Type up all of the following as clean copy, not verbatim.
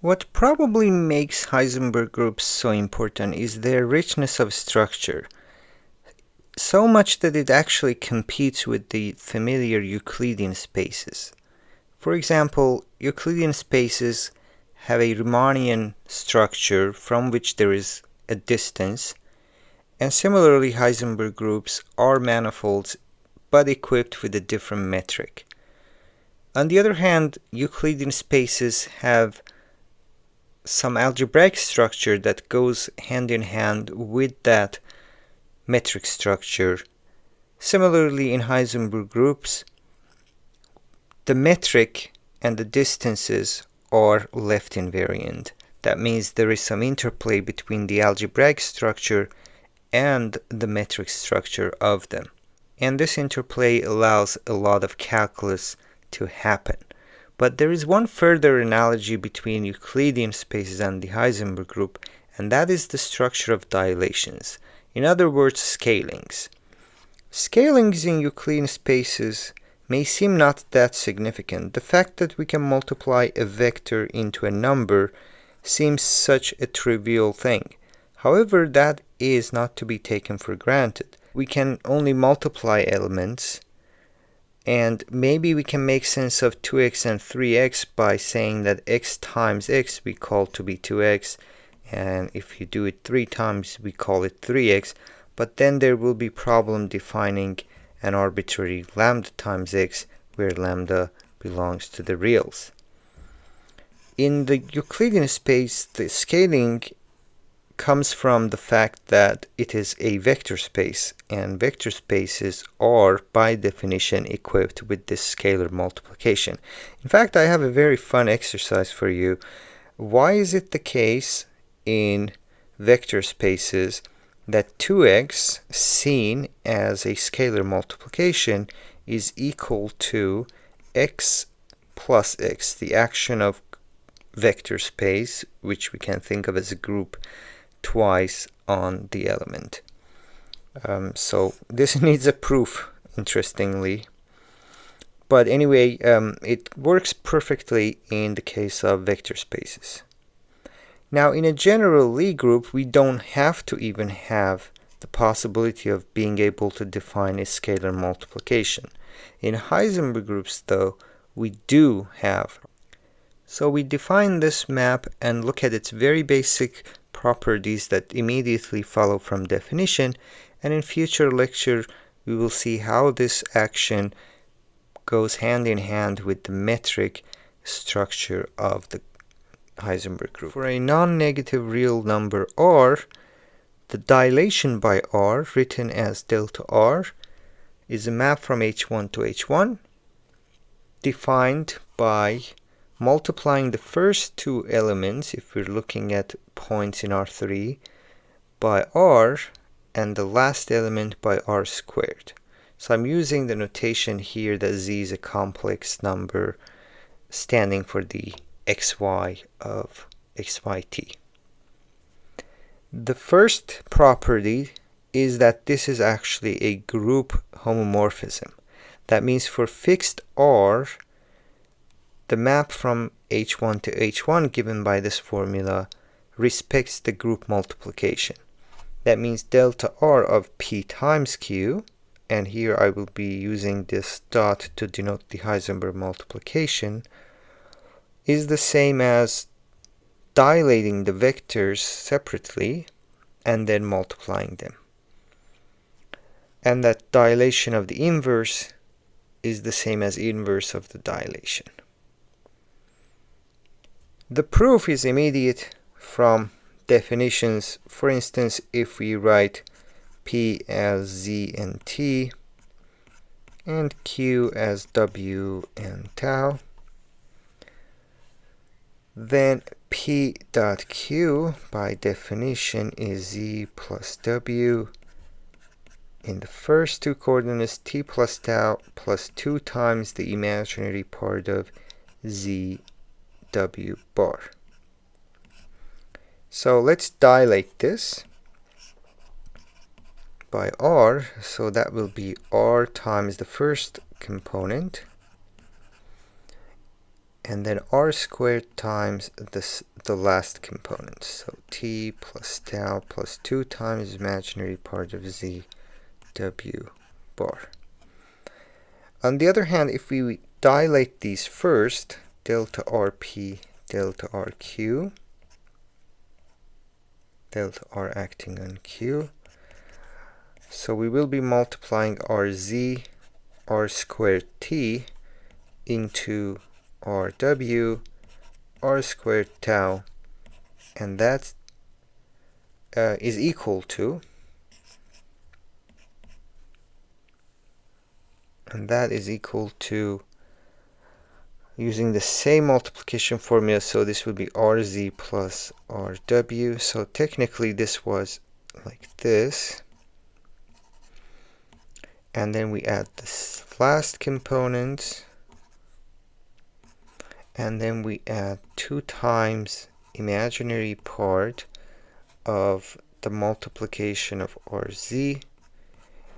What probably makes Heisenberg groups so important is their richness of structure, so much that it actually competes with the familiar Euclidean spaces. For example, Euclidean spaces have a Riemannian structure from which there is a distance, and similarly Heisenberg groups are manifolds but equipped with a different metric. On the other hand, Euclidean spaces have some algebraic structure that goes hand in hand with that metric structure. Similarly, in Heisenberg groups, the metric and the distances are left invariant. That means there is some interplay between the algebraic structure and the metric structure of them. And this interplay allows a lot of calculus to happen. But there is one further analogy between Euclidean spaces and the Heisenberg group, and that is the structure of dilations. In other words, scalings. Scalings in Euclidean spaces may seem not that significant. The fact that we can multiply a vector into a number seems such a trivial thing. However, that is not to be taken for granted. We can only multiply elements, and maybe we can make sense of 2x and 3x by saying that x times x we call to be 2x, and if you do it 3 times we call it 3x, but then there will be problem defining an arbitrary lambda times x where lambda belongs to the reals. In the Euclidean space, the scaling comes from the fact that it is a vector space, and vector spaces are by definition equipped with this scalar multiplication. In fact, I have a very fun exercise for you. Why is it the case in vector spaces that 2x seen as a scalar multiplication is equal to x plus x, the action of vector space, which we can think of as a group twice on the element. So this needs a proof, interestingly. But anyway, it works perfectly in the case of vector spaces. Now, in a general Lie group, we don't have to even have the possibility of being able to define a scalar multiplication. In Heisenberg groups, though, we do have. So we define this map and look at its very basic properties that immediately follow from definition, and in future lecture we will see how this action goes hand in hand with the metric structure of the Heisenberg group. For a non-negative real number r, the dilation by r, written as delta r, is a map from h1 to h1 defined by multiplying the first two elements, if we're looking at points in R3, by r, and the last element by r squared. So I'm using the notation here that z is a complex number standing for the xy of xyt. The first property is that this is actually a group homomorphism. That means for fixed r, the map from h1 to h1 given by this formula respects the group multiplication. That means delta r of p times q, and here I will be using this dot to denote the Heisenberg multiplication, is the same as dilating the vectors separately and then multiplying them. And that dilation of the inverse is the same as inverse of the dilation. The proof is immediate from definitions. For instance, if we write P as Z and T and Q as W and tau, then P dot Q by definition is Z plus W in the first two coordinates, T plus tau plus 2 times the imaginary part of Z W bar. So let's dilate this by r, so that will be r times the first component and then r squared times the last component. So t plus tau plus 2 times imaginary part of z w bar. On the other hand, if we dilate these first, delta rp, delta rq, delta r acting on q, so we will be multiplying rz, r squared t into rw, r squared tau, and that is equal to, using the same multiplication formula, so this would be rz plus rw. So technically this was like this, and then we add this last component, and then we add 2 times imaginary part of the multiplication of rz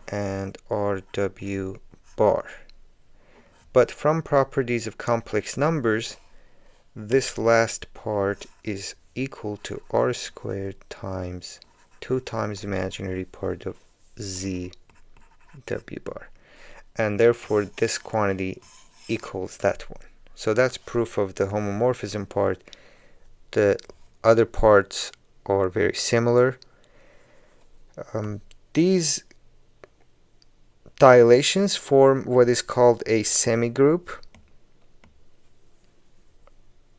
and rw bar. But from properties of complex numbers, this last part is equal to r squared times 2 times imaginary part of z w bar, and therefore this quantity equals that one. So that's proof of the homomorphism part. The other parts are very similar. These dilations form what is called a semigroup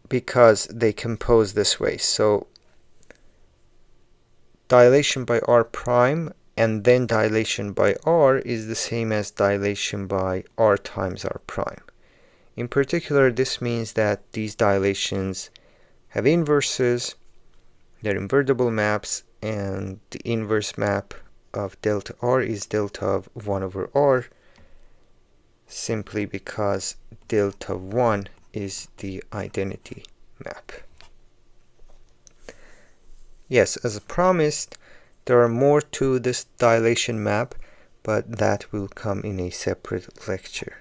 because they compose this way. So dilation by r prime and then dilation by r is the same as dilation by r times r prime. In particular, this means that these dilations have inverses, they're invertible maps, and the inverse map of delta r is delta of 1 over r, simply because delta 1 is the identity map. Yes, as promised, there are more to this dilation map, but that will come in a separate lecture.